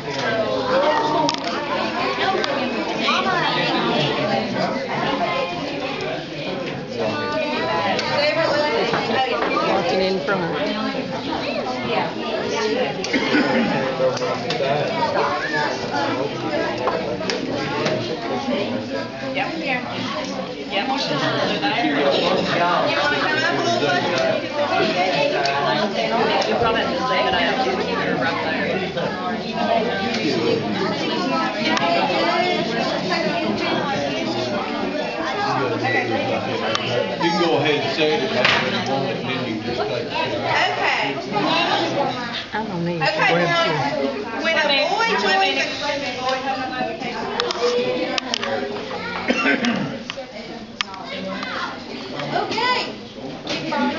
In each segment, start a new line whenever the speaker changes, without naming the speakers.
Walking in front.
Yep, here. Yep. You probably have to save it out. You're right there.
You can go ahead and say it if you want it, then you just take it.
Okay.
I don't need to
Okay,
grab
now, when a boy joins Okay.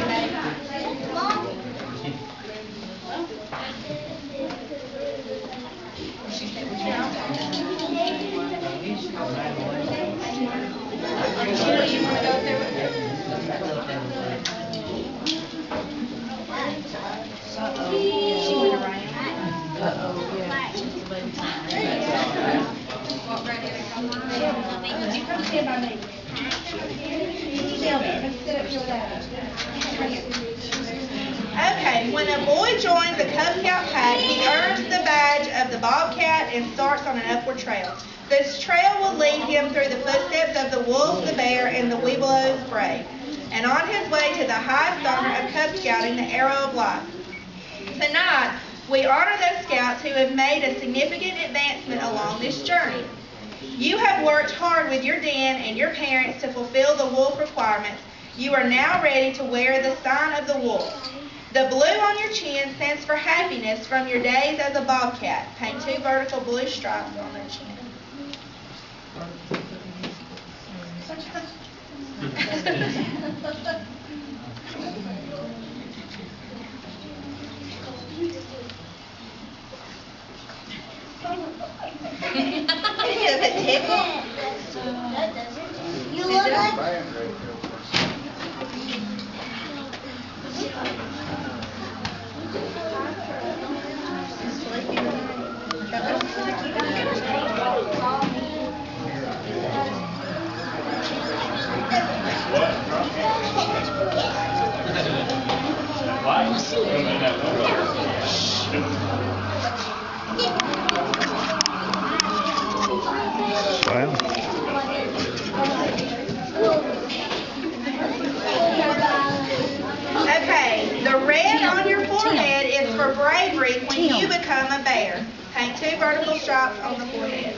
Okay, when a boy joins the Cub Scout pack, he earns the badge of the Bobcat and starts on an upward trail. This trail will lead him through the footsteps of the wolves, the bear, and the webelos brave, and on his way to the highest honor of Cub Scouting, the Arrow of Life. Tonight, we honor those scouts who have made a significant advancement along this journey. You have worked hard with your den and your parents to fulfill the wolf requirements. You are now ready to wear the sign of the wolf. The blue on your chin stands for happiness from your days as a bobcat. Paint 2 vertical blue stripes on their chin. Is it tickle?
You look like
Okay, the red on your forehead is for bravery when you become a bear. Paint 2 vertical stripes on the forehead.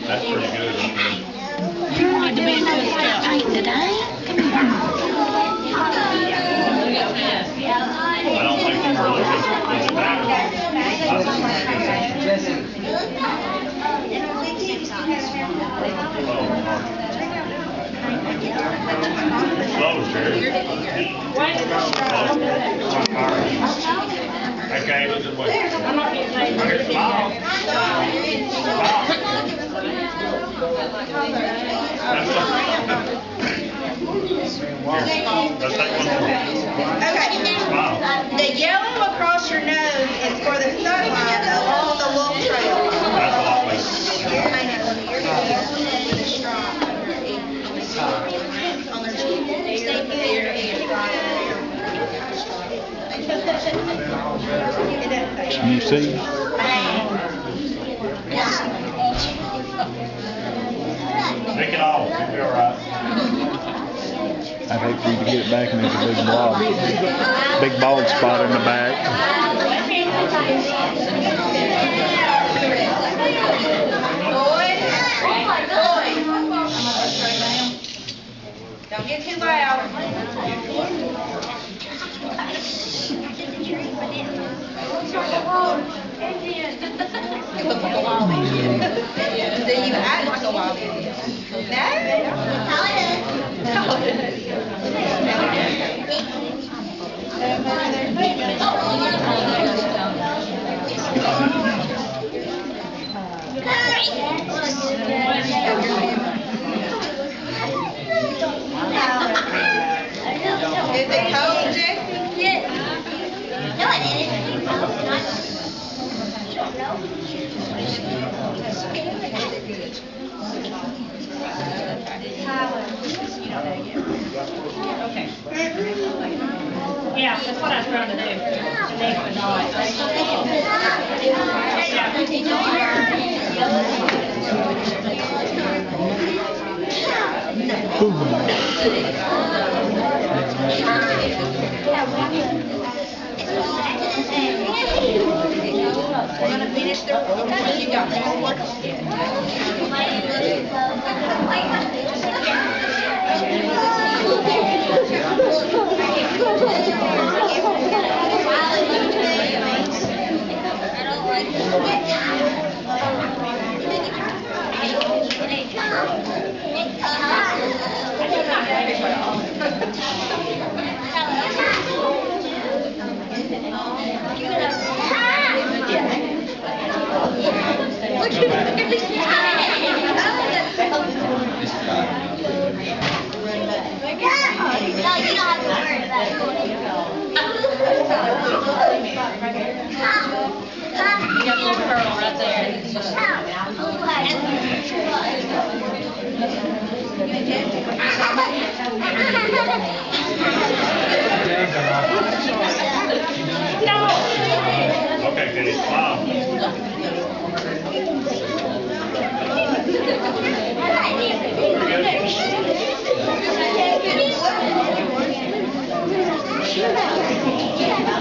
That's pretty good.
You wanted to be a Cub Scout paint today?
I don't think you were looking at slow, Jerry. Okay, let's just wait. Smile. Let's take one more.
Okay,
Smile.
the yellow across your nose is for the sunlight along the wolf trail.
That's a lot better.
You see?
Take it off. You'll be all right.
I'd hate for you to get it back and there's a big bald spot in the back.
Don't get too loud. Do you act like a wild Indian? No? Is it cold, Jesse?
Yes. No, I didn't. You don't
Okay. Yeah, that's what I was trying to do. Connect the dots.
We're gonna finish their work. You got more work to do.
No, you don't have to worry about it.
You got a little curl right there. It's just-
Okay, good. Wow.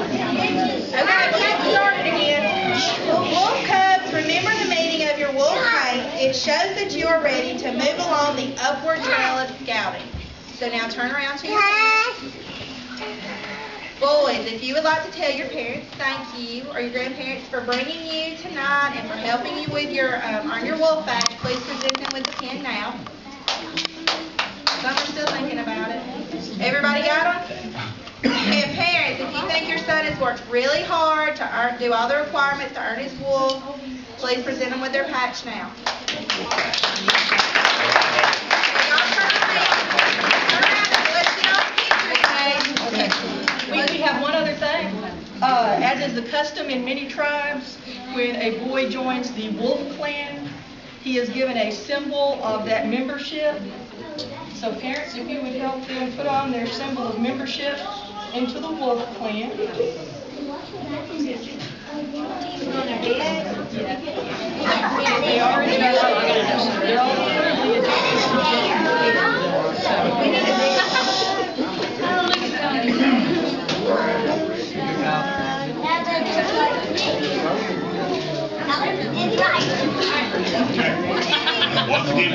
Okay, we'll get started again. Wolf Cubs, remember the meaning of your wolf paint. It shows that you are ready to move along the upward trail of scouting. So now turn around to your parents. Boys, if you would like to tell your parents thank you, or your grandparents for bringing you tonight and for helping you with your on your wolf badge, please present them with the pen now. Some are still thinking about it. Everybody got them? And parents, if you think your son has worked really hard to do all the requirements to earn his wool, please present them with their patch now. Y'all turn around and let's get all the pictures, okay?
We have one other thing. As is the custom in many tribes, when a boy joins the Wolf Clan, he is given a symbol of that membership. So parents, if you would help them put on their symbol of membership into the Wolf Clan. They already know. They're all currently
That's
Once again,